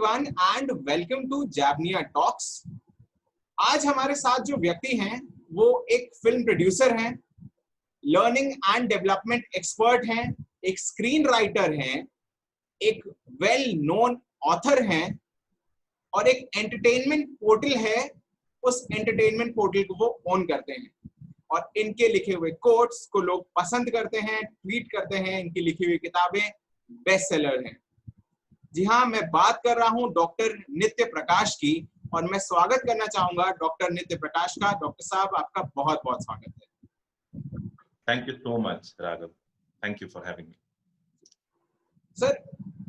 Everyone and welcome to जैबनिया talks. आज हमारे साथ जो व्यक्ति हैं वो एक फिल्म प्रोड्यूसर हैं, लर्निंग एंड डेवलपमेंट एक्सपर्ट हैं, एक स्क्रीन राइटर हैं, एक वेल नोन ऑथर हैं और एक एंटरटेनमेंट पोर्टल है, उस एंटरटेनमेंट पोर्टल को वो ओन करते हैं और इनके लिखे हुए कोट्स को लोग पसंद करते हैं, ट्वीट करते हैं। इनकी लिखी हुई किताबें बेस्ट सेलर हैं। जी हाँ, मैं बात कर रहा हूँ डॉक्टर नित्य प्रकाश की और मैं स्वागत करना चाहूंगा डॉक्टर नित्य प्रकाश का। डॉक्टर साहब, आपका बहुत बहुत स्वागत है। Thank you so much Raghav, thank you for having me. Sir,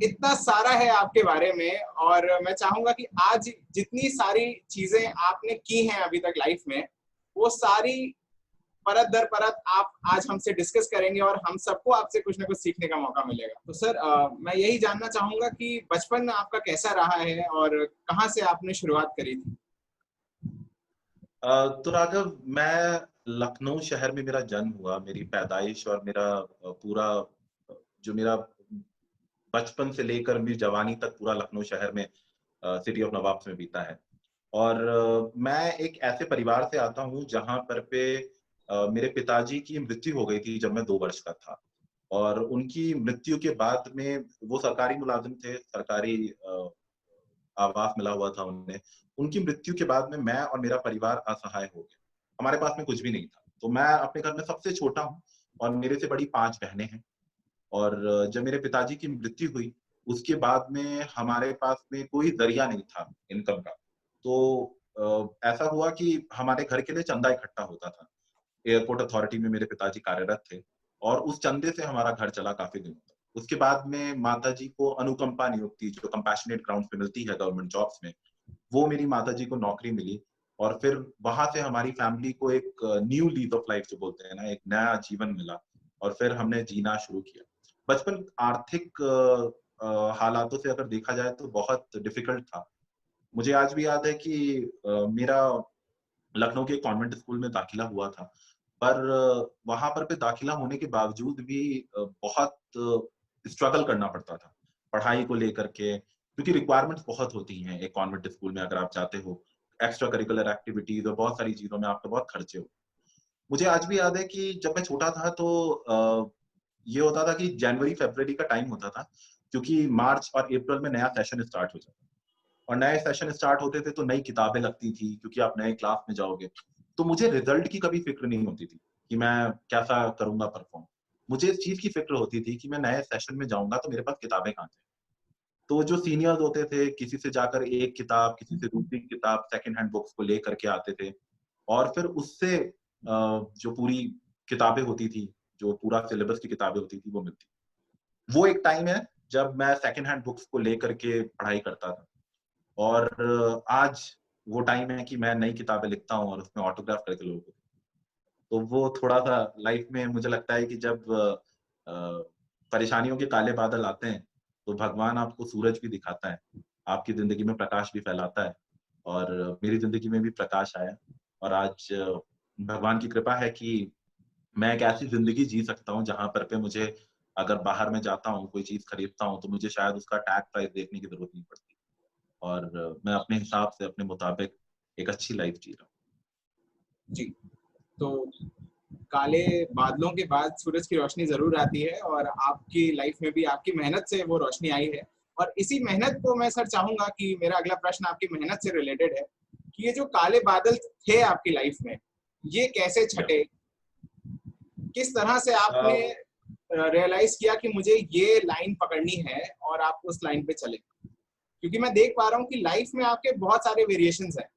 इतना सारा है आपके बारे में और मैं चाहूंगा कि आज जितनी सारी चीजें आपने की हैं अभी तक लाइफ में, वो सारी परत दर परत आप आज हमसे डिस्कस करेंगे और हम सबको आपसे कुछ ना कुछ सीखने का मौका मिलेगा। तो सर, मैं यही जानना चाहूंगा कि बचपन आपका कैसा रहा है और कहाँ से आपने शुरुआत करी थी? तो राघव, मैं लखनऊ शहर में मेरा जन्म हुआ, मेरी पैदाइश और मेरा पूरा जो मेरा बचपन से लेकर मेरी जवानी तक पूरा लखनऊ शहर में सिटी ऑफ नवाब्स में बीता है। और मैं एक ऐसे परिवार से आता हूँ जहाँ पर पे मेरे पिताजी की मृत्यु हो गई थी जब मैं 2 वर्ष का था। और उनकी मृत्यु के बाद में वो सरकारी मुलाजिम थे, सरकारी आवास मिला हुआ था उन्हें। उनकी मृत्यु के बाद में मैं और मेरा परिवार असहाय हो गए। हमारे पास में कुछ भी नहीं था। तो मैं अपने घर में सबसे छोटा हूँ और मेरे से बड़ी 5 बहनें हैं। और जब मेरे पिताजी की मृत्यु हुई, उसके बाद में हमारे पास में कोई ज़रिया नहीं था इनकम का। तो ऐसा हुआ कि हमारे घर के लिए चंदा इकट्ठा होता था। एयरपोर्ट अथॉरिटी में मेरे पिताजी कार्यरत थे और उस चंदे से हमारा घर चला काफ़ी दिनों तक। उसके बाद में माताजी को अनुकंपा नियुक्ति, जो कंपैशनेट ग्राउंड्स पे मिलती है गवर्नमेंट जॉब्स में, वो मेरी माताजी को नौकरी मिली। और फिर वहां से हमारी फैमिली को एक न्यू लीज ऑफ लाइफ जो बोलते हैं ना, एक नया जीवन मिला और फिर हमने जीना शुरू किया। बचपन आर्थिक हालातों से अगर देखा जाए तो बहुत डिफिकल्ट था। मुझे आज भी याद है कि मेरा लखनऊ के कॉन्वेंट स्कूल में दाखिला हुआ था, पर वहां पर पे दाखिला होने के बावजूद भी बहुत स्ट्रगल करना पड़ता था पढ़ाई को लेकर के, क्योंकि रिक्वायरमेंट्स बहुत होती हैं एक कॉन्वेंट स्कूल में। अगर आप जाते हो एक्स्ट्रा करिकुलर एक्टिविटीज और बहुत सारी चीजों में आपके बहुत खर्चे हो। मुझे आज भी याद है कि जब मैं छोटा था तो ये होता था कि जनवरी फरवरी का टाइम होता था, क्योंकि मार्च और अप्रैल में नया सेशन स्टार्ट हो जाता और नए सेशन स्टार्ट होते थे तो नई किताबें लगती थी, क्योंकि आप नए क्लास में जाओगे। तो मुझे रिजल्ट की कभी फिक्र नहीं होती थी कि मैं कैसा करूंगा परफॉर्म। मुझे इस चीज की फिक्र होती थी कि मैं नए सेशन में जाऊंगा तो मेरे पास किताबें कहाँ से। तो जो सीनियर्स होते थे, किसी से जाकर एक किताब, किसी से दूसरी किताब, सेकंड हैंड बुक्स को लेकर के आते थे और फिर उससे जो पूरी किताबें होती थी, जो पूरा सिलेबस की किताबें होती थी, वो मिलती। वो एक टाइम है जब मैं सेकंड हैंड बुक्स को लेकर के पढ़ाई करता था। और आज वो टाइम है कि मैं नई किताबें लिखता हूँ और उसमें ऑटोग्राफ करके लोगों को। तो वो थोड़ा-सा लाइफ में मुझे लगता है कि जब परेशानियों के काले बादल आते हैं, तो भगवान आपको सूरज भी दिखाता है, आपकी ज़िंदगी में प्रकाश भी फैलाता है। और मेरी ज़िंदगी में भी प्रकाश आया और आज भगवान की कृपा है कि मैं एक ऐसी ज़िंदगी जी सकता हूँ जहाँ पर पे मुझे, अगर बाहर में जाता हूँ, कोई चीज़ खरीदता हूँ, तो मुझे शायद उसका टैग प्राइस देखने की ज़रूरत नहीं पड़ती। और मैं अपने हिसाब से, अपने मुताबिक एक अच्छी लाइफ जी रहा हूँ। जी, तो काले बादलों के बाद सूरज की रोशनी जरूर आती है और आपकी लाइफ में भी आपकी मेहनत से वो रोशनी आई है। और इसी मेहनत को मैं सर चाहूंगा कि मेरा अगला प्रश्न आपकी मेहनत से रिलेटेड है कि ये जो काले बादल थे आपकी लाइफ में, ये कैसे छटे? किस तरह से आपने रियलाइज किया कि मुझे ये लाइन पकड़नी है और आप उस लाइन पे चले? क्योंकि मैं देख पा रहा हूँ कि लाइफ में आपके बहुत सारे वेरिएशंस हैं।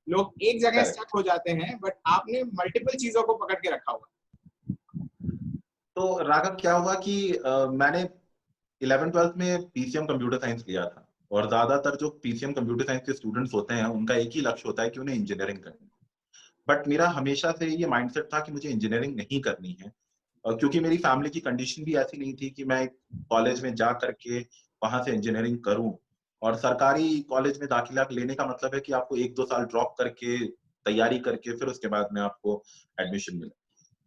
लोग एक जगह स्टक हो जाते हैं, बट आपने मल्टीपल चीजों को पकड़ के रखा हुआ। तो राघव, क्या हुआ कि मैंने 11th-12th में पीसीएम कंप्यूटर साइंस लिया था और ज्यादातर जो पीसीएम कंप्यूटर साइंस के स्टूडेंट्स होते हैं उनका एक ही लक्ष्य होता है कि उन्हें इंजीनियरिंग करनी है। बट मेरा हमेशा से ये माइंडसेट था कि मुझे इंजीनियरिंग नहीं करनी है, क्योंकि मेरी फैमिली की कंडीशन भी ऐसी नहीं थी कि मैं कॉलेज में जा करके वहां से इंजीनियरिंग करूं। और सरकारी कॉलेज में दाखिला लेने का मतलब है कि आपको 1-2 साल ड्रॉप करके तैयारी करके फिर उसके बाद में आपको एडमिशन मिले।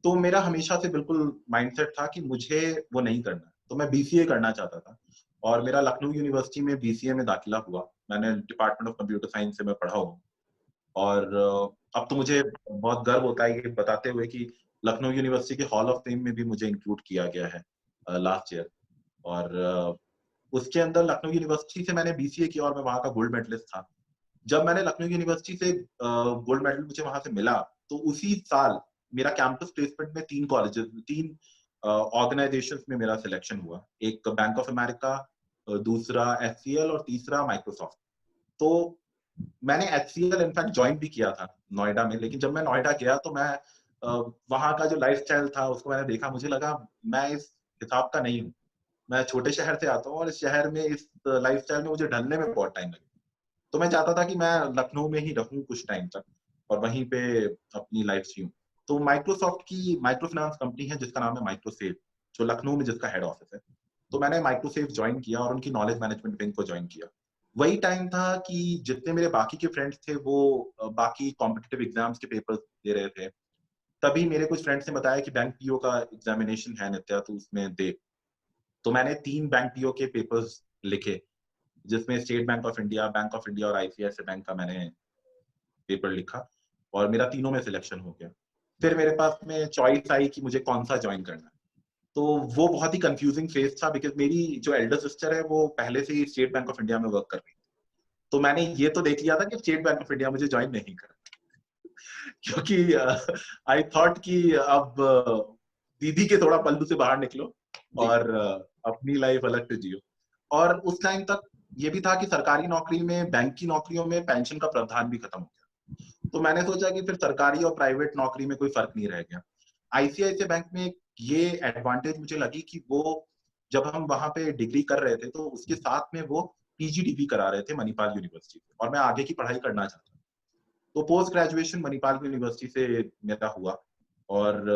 तो मेरा हमेशा से बिल्कुल माइंडसेट था कि मुझे वो नहीं करना। तो मैं बीसीए करना चाहता था और मेरा लखनऊ यूनिवर्सिटी में BCA में दाखिला हुआ। मैंने डिपार्टमेंट ऑफ कंप्यूटर साइंस से मैं पढ़ा हूँ। और अब तो मुझे बहुत गर्व होता है ये बताते हुए कि लखनऊ यूनिवर्सिटी के हॉल ऑफ फेम में भी मुझे इंक्लूड किया गया है लास्ट ईयर। और उसके अंदर लखनऊ यूनिवर्सिटी से मैंने BCA किया और मैं वहाँ का गोल्ड मेडलिस्ट था। जब मैंने लखनऊ यूनिवर्सिटी से गोल्ड मेडल मुझे वहां से मिला, तो उसी साल मेरा कैंपस प्लेसमेंट में 3 ऑर्गेनाइजेशंस में मेरा सिलेक्शन हुआ। एक बैंक ऑफ अमेरिका, दूसरा HCL और तीसरा माइक्रोसॉफ्ट। तो मैंने HCL इनफैक्ट ज्वाइन भी किया था नोएडा में, लेकिन जब मैं नोएडा गया तो मैं वहाँ का जो लाइफस्टाइल था उसको मैंने देखा, मुझे लगा मैं इस हिसाब का नहीं हूँ। मैं छोटे शहर से आता हूँ और इस शहर में इस लाइफस्टाइल में मुझे ढलने में बहुत टाइम लगा। तो मैं चाहता था कि मैं लखनऊ में ही रहूं कुछ टाइम तक और वहीं पे अपनी लाइफ जीऊं। तो माइक्रोसॉफ्ट की माइक्रो फाइनेंस कंपनी है जिसका नाम है माइक्रोसेफ, जो लखनऊ में जिसका हेड ऑफिस है। तो मैंने माइक्रोसेफ ज्वाइन किया और उनकी नॉलेज मैनेजमेंट विंग को ज्वाइन किया। वही टाइम था कि जितने मेरे बाकी के फ्रेंड्स थे वो बाकी कॉम्पिटिटिव एग्जाम्स के पेपर्स दे रहे थे। तभी मेरे कुछ फ्रेंड्स ने बताया कि बैंक पीओ का एग्जामिनेशन है नित्या, तो उसमें दे। तो मैंने 3 बैंक पीओ के पेपर्स लिखे, जिसमें स्टेट बैंक ऑफ इंडिया और ICICI बैंक का मैंने पेपर लिखा और मेरा तीनों में सिलेक्शन हो गया। फिर मेरे पास में चॉइस आई कि मुझे कौन सा ज्वाइन करना है। तो वो बहुत ही कंफ्यूजिंग फेज था, बिकॉज मेरी जो एल्डर सिस्टर है वो पहले से ही स्टेट बैंक ऑफ इंडिया में वर्क कर रही थी। तो मैंने ये तो देख लिया था कि स्टेट बैंक ऑफ इंडिया मुझे ज्वाइन नहीं करना, क्योंकि आई थॉट कि अब दीदी के थोड़ा पल्लू से बाहर निकलो और अपनी लाइफ अलग से जियो। और उस टाइम तक ये भी था कि सरकारी नौकरी में, बैंक की नौकरियों में पेंशन का प्रावधान भी खत्म हो गया। तो मैंने सोचा कि फिर सरकारी और प्राइवेट नौकरी में कोई फर्क नहीं रह गया। ICICI बैंक में ये एडवांटेज मुझे लगी कि वो जब हम वहां पे डिग्री कर रहे थे तो उसके साथ में वो PGDP करा रहे थे मणिपाल यूनिवर्सिटी से, और मैं आगे की पढ़ाई करना चाहता था। तो पोस्ट ग्रेजुएशन मणिपाल यूनिवर्सिटी से मेरा हुआ। और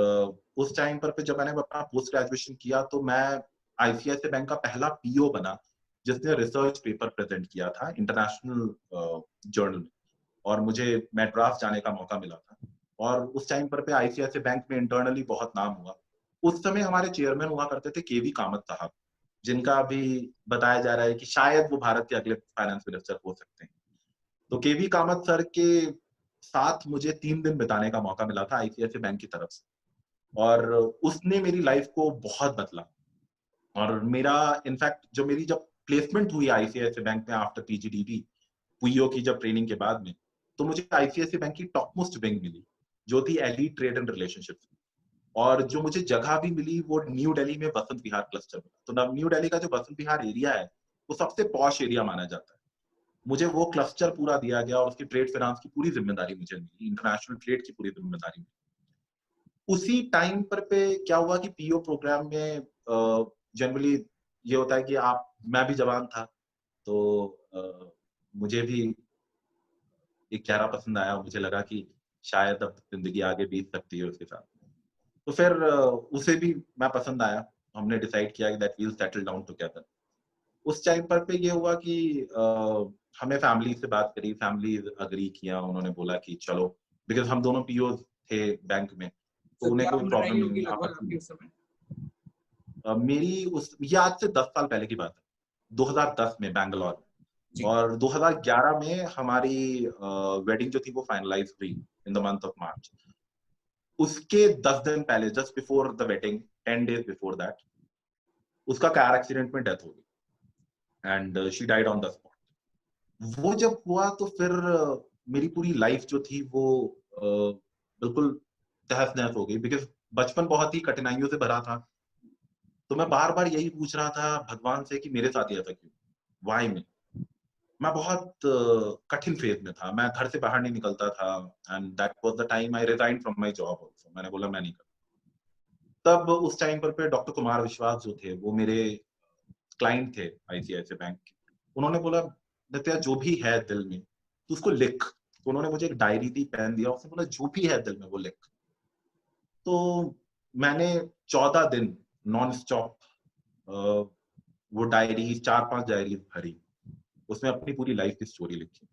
उस टाइम पर जब मैंने अपना पोस्ट ग्रेजुएशन किया तो मैं ICICI बैंक का पहला PO बना जिसने रिसर्च पेपर प्रेजेंट किया था इंटरनेशनल जर्नल, और मुझे मैड्रास जाने का मौका मिला था। और उस टाइम पर ICICI बैंक में इंटरनली बहुत नाम हुआ। उस समय हमारे चेयरमैन हुआ करते थे KV कामत साहब, जिनका अभी बताया जा रहा है कि शायद वो भारत के अगले फाइनेंस मिनिस्टर हो सकते हैं। तो KV कामत सर के साथ मुझे 3 दिन बिताने का मौका मिला था ICICI बैंक की तरफ से, और उसने मेरी लाइफ को बहुत बदला। और मेरा इनफैक्ट जो मेरी जब प्लेसमेंट हुई ICICI बैंक में आफ्टर PGDP PO की जब ट्रेनिंग के बाद में, तो मुझे ICICI बैंक की टॉप मोस्ट विंग मिली जो थी एलीट ट्रेड एंड रिलेशनशिप। और जो मुझे जगह भी मिली वो न्यू दिल्ली में बसंत विहार क्लस्टर में। तो न्यू दिल्ली का जो बसंत विहार एरिया है वो सबसे पॉश एरिया माना जाता है। मुझे वो क्लस्टर पूरा दिया गया और उसकी ट्रेड फाइनेंस की पूरी जिम्मेदारी मुझे मिली, इंटरनेशनल ट्रेड की पूरी जिम्मेदारी मिली। उसी टाइम पर पे क्या हुआ कि PO प्रोग्राम में जनरली ये होता है कि मैं भी जवान था, तो मुझे भी एक चेहरा पसंद आया। मुझे लगा कि शायद अब जिंदगी आगे बीत सकती है उसके साथ। तो फिर उसे भी मैं पसंद आया। हमने डिसाइड किया कि that we will settle down together. उस टाइम पर पे ये हुआ कि हमें फैमिली से बात करी, फैमिली अग्री किया। उन्होंने बोला कि चलो, बिकॉज हम दोनों PO थे बैंक में, तो तो उन्हें क्या कोई उम्र रही प्रॉब्लम होगी नहीं, लगभग आपत्ति आपकी नहीं। उस समय? मेरी ये आज से 10 साल पहले की बात है, 2010 में बैंगलोर। जी। और 2011 में हमारी वेडिंग जो थी वो फाइनलाइज हुई in the month of March. उसके 10 दिन पहले, just before the wedding, 10 days before that, उसका कार एक्सीडेंट में डेथ हो गई and she died on the spot. वो जब हुआ तो फिर मेरी पूरी लाइफ जो थी वो बिल्कुल तहस नहस हो गई, बिकॉज बचपन बहुत ही कठिनाइयों से भरा था। तो मैं बार बार यही पूछ रहा था भगवान से कि मेरे साथ ही ऐसा क्यों, वाई में। मैं बहुत कठिन फेज में था, मैं घर से बाहर नहीं निकलता था। And that was the time I resign from my job also. मैंने बोला मैं नहीं करता। तब उस टाइम पर पे डॉक्टर कुमार विश्वास जो थे वो मेरे क्लाइंट थे ICICI बैंक के। उन्होंने बोला नित्या जो भी है दिल में तू उसको लिख। तो उन्होंने मुझे एक डायरी दी, पेन दिया, उसने बोला जो भी है दिल में वो लिख। तो मैंने 14 दिन नॉन स्टॉप वो डायरी, 4-5 डायरी भरी, उसमें अपनी पूरी लाइफ की स्टोरी लिखी।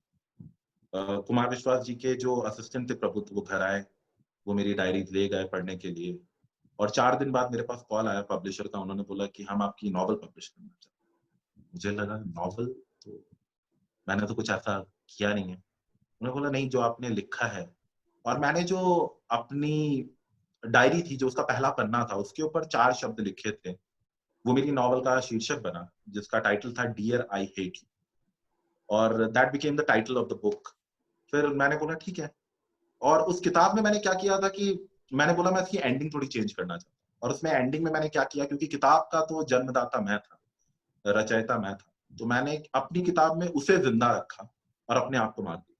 कुमार विश्वास जी के जो असिस्टेंट थे प्रबुद्ध, वो घर आए, वो मेरी डायरी ले गए पढ़ने के लिए। और 4 दिन बाद मेरे पास कॉल आया पब्लिशर का। उन्होंने बोला कि हम आपकी नॉवल पब्लिश करना चाहते हैं। मुझे लगा नॉवल, तो मैंने तो कुछ ऐसा किया नहीं है। उन्होंने बोला नहीं, जो आपने लिखा है। और मैंने जो अपनी डायरी थी, जो उसका पहला पन्ना था, उसके ऊपर 4 शब्द लिखे थे। वो मेरी नॉवल का शीर्षक बना, जिसका टाइटल था डियर आई हेट यू, और that became the title of the book. फिर मैंने बोला ठीक है। और उस किताब में मैंने क्या किया था कि मैंने बोला मैं इसकी एंडिंग थोड़ी चेंज करना चाहता हूँ। और उसमें एंडिंग में मैंने क्या किया, क्योंकि किताब का तो जन्मदाता मैं था, रचयिता मैं था, तो मैंने अपनी किताब में उसे जिंदा रखा और अपने आप को मार दिया।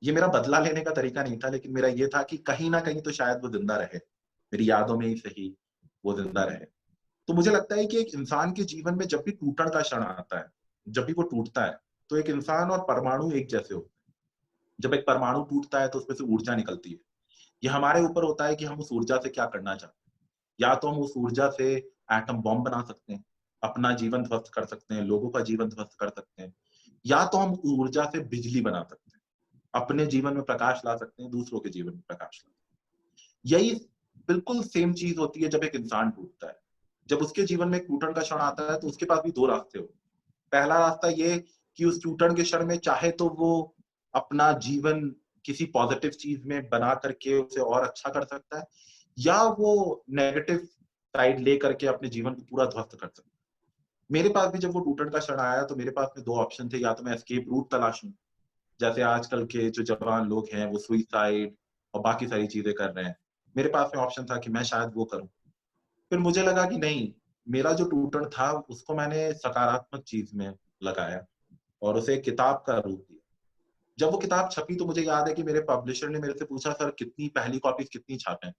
ये मेरा बदला लेने का तरीका नहीं था, लेकिन मेरा ये था कि कहीं ना कहीं तो शायद वो जिंदा रहे, मेरी यादों में ही सही वो जिंदा रहे। तो मुझे लगता है कि एक इंसान के जीवन में जब भी टूटने का क्षण आता है, जब भी वो टूटता है, तो एक इंसान और परमाणु एक जैसे होते हैं। जब एक परमाणु टूटता है तो उसमें से ऊर्जा निकलती है। ये हमारे ऊपर होता है कि हम उस ऊर्जा से क्या करना चाहते हैं। या तो हम उस ऊर्जा से एटम बॉम्ब बना सकते हैं, अपना जीवन ध्वस्त कर सकते हैं, लोगों का जीवन ध्वस्त कर सकते हैं, या तो हम उस ऊर्जा से बिजली बना सकते हैं, अपने जीवन में प्रकाश ला सकते हैं, दूसरों के जीवन में प्रकाश ला सकते हैं। यही बिल्कुल सेम चीज होती है जब एक इंसान टूटता है। जब उसके जीवन में एक टूटन का क्षण आता है, तो उसके पास भी 2 रास्ते होते हैं। पहला रास्ता ये कि उस टूटन के क्षण में चाहे तो वो अपना जीवन किसी पॉजिटिव चीज में बना करके उसे और अच्छा कर सकता है, या वो नेगेटिव साइड ले करके अपने जीवन को पूरा ध्वस्त कर सकता है। मेरे पास भी जब वो टूटन का क्षण आया, तो मेरे पास में 2 ऑप्शन थे, या तो मैं एस्केप रूट तलाशूं, जैसे आजकल के जो जवान लोग हैं वो सुइसाइड और बाकी सारी चीजें कर रहे हैं। मेरे पास में ऑप्शन था कि मैं शायद वो करूं। फिर मुझे लगा कि नहीं, मेरा जो टूटन था उसको मैंने सकारात्मक चीज में लगाया और उसे एक किताब का रूप दिया। जब वो किताब छपी तो मुझे याद है कि मेरे पब्लिशर ने मेरे से पूछा, सर कितनी पहली कॉपीज कितनी छापें?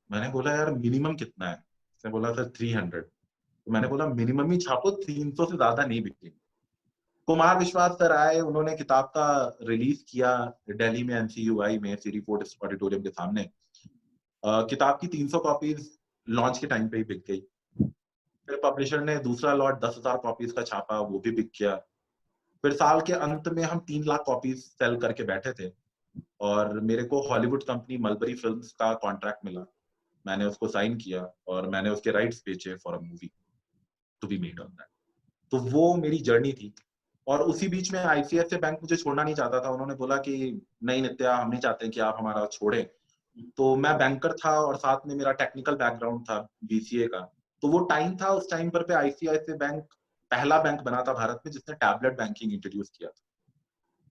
मैंने बोला यार मिनिमम कितना है? उसने बोला सर 300। तो मैंने बोला मिनिमम ही छापो, 300 से ज्यादा नहीं बिकेंगे। कुमार विश्वास सर आए, उन्होंने किताब का रिलीज किया दिल्ली में एनसीयूआई में सीरी फोर्ट ऑडिटोरियम के सामने। किताब की 300 कॉपीज लॉन्च के टाइम पे ही बिक गई। फिर पब्लिशर ने दूसरा लॉट 10,000 कॉपीज का छापा, वो भी बिक गया। फिर साल के अंत में हम 3 लाख कॉपीज सेल करके बैठे थे, और मेरे को हॉलीवुड कंपनी मलबरी फिल्म्स का कॉन्ट्रैक्ट मिला। मैंने उसको साइन किया और मैंने उसके राइट्स बेचे for a movie to be made on that. तो वो मेरी जर्नी थी। और उसी बीच में आईसीआईसीआई बैंक मुझे छोड़ना नहीं चाहता था। उन्होंने बोला कि नहीं नित्या, हम नहीं चाहते कि आप हमारा छोड़ें। तो मैं बैंकर था और साथ में मेरा टेक्निकल बैकग्राउंड था बीसीए का। तो वो टाइम था, उस टाइम पर पे आईसीआईसीआई बैंक पहला बैंक बना था भारत में जिसने टैबलेट बैंकिंग इंट्रोड्यूस किया था।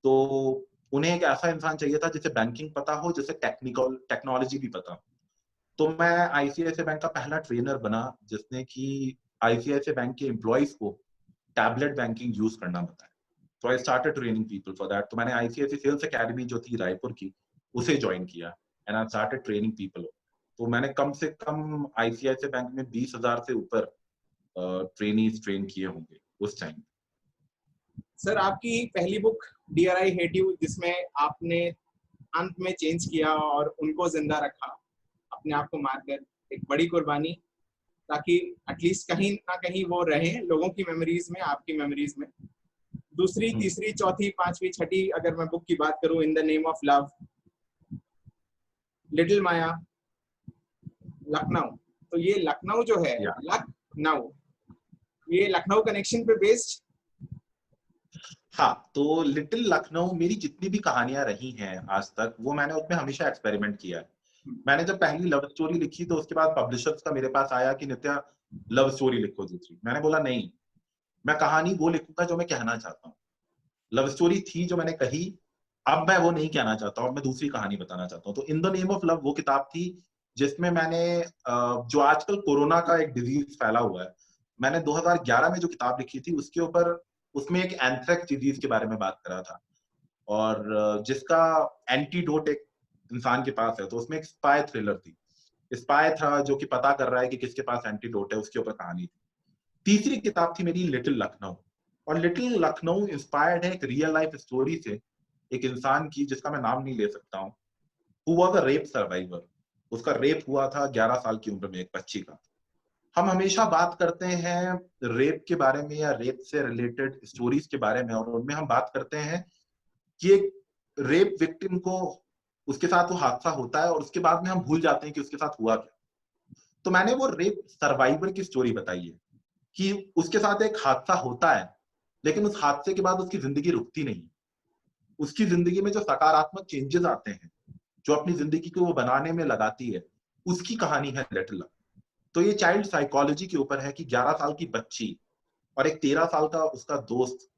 तो उन्हें एक ऐसा इंसान चाहिए था जिसे बैंकिंग पता हो, जिसे टेक्नोलॉजी भी पता हो। तो मैं आईसीआईसीआई बैंक का पहला ट्रेनर बना जिसने कि आईसीआईसीआई बैंक के एम्प्लॉइज को टैबलेट बैंकिंग यूज करना बताया। तो I started training people for that. तो मैंने आईसीआईसीआई सेल्स एकेडमी जो थी रायपुर की, उसे ज्वाइन किया and I started training people. तो मैंने कम से कम आईसीआईसीआई बैंक में 20,000 से ऊपर ट्रेनीज ट्रेन किए होंगे उस टाइम। सर आपकी पहली book dear I hate you, जिसमें आपने अंत में चेंज किया और उनको जिंदा रखा अपने आप को मारकर, एक बड़ी कुर्बानी, ताकि एटलीस्ट कहीं ना कहीं वो रहे लोगों की मेमोरीज में, आपकी मेमोरीज में। दूसरी, तीसरी, चौथी, पांचवी, छठी, अगर मैं बुक की बात करूं, in the name of love, little Maya, Lucknow. तो ये लखनऊ जो है, या लखनऊ, ये लखनऊ कनेक्शन पे बेस्ड। हाँ, तो लिटिल लखनऊ मेरी जितनी भी कहानियां रही हैं आज तक, वो मैंने उसमें हमेशा एक्सपेरिमेंट किया है। मैंने जब पहली लव स्टोरी लिखी तो उसके बाद पब्लिशर्स का मेरे पास आया कि नित्या लव स्टोरी लिखो दूसरी। मैंने बोला नहीं, मैं कहानी वो लिखूंगा जो मैं कहना चाहता हूँ। लव स्टोरी थी जो मैंने कही, अब मैं वो नहीं कहना चाहता हूँ, मैं दूसरी कहानी बताना चाहता हूँ। तो इन द नेम ऑफ लव वो किताब थी जिसमें मैंने जो आजकल कोरोना का एक डिजीज फैला हुआ है, मैंने 2011 में जो किताब लिखी थी उसके ऊपर, उसमें एक एंथ्रेक्स डिजीज के बारे में बात करा था, और जिसका एंटीडोट एक इंसान के पास है। तो उसमें एक स्पाई थ्रिलर थी, स्पाई था जो कि पता कर रहा है कि किसके पास एंटीडोट है, उसके ऊपर कहानी थी। तीसरी किताब थी मेरी लिटिल लखनऊ, और लिटिल लखनऊ इंस्पायर्ड है एक रियल लाइफ स्टोरी से, एक इंसान की जिसका मैं नाम नहीं ले सकता हूँ, who was a rape survivor. उसका रेप हुआ था 11 साल की उम्र में, एक बच्ची का। हम हमेशा बात करते हैं रेप के बारे में या रेप से रिलेटेड स्टोरीज के बारे में, और उनमें हम बात करते हैं कि एक रेप विक्टिम को, उसके साथ वो हादसा होता है और उसके बाद में हम भूल जाते हैं कि उसके साथ हुआ क्या। तो मैंने वो रेप सर्वाइवर की स्टोरी बताई है कि उसके साथ एक हादसा होता है, लेकिन उस हादसे के बाद उसकी जिंदगी रुकती नहीं। उसकी जिंदगी में जो सकारात्मक चेंजेस आते हैं, जो अपनी जिंदगी को वो बनाने में लगाती है, उसकी कहानी है लिटिल लखनऊ। तो ये चाइल्ड साइकोलॉजी के ऊपर है कि 11 साल की बच्ची और एक 13 साल का उसका दोस्त,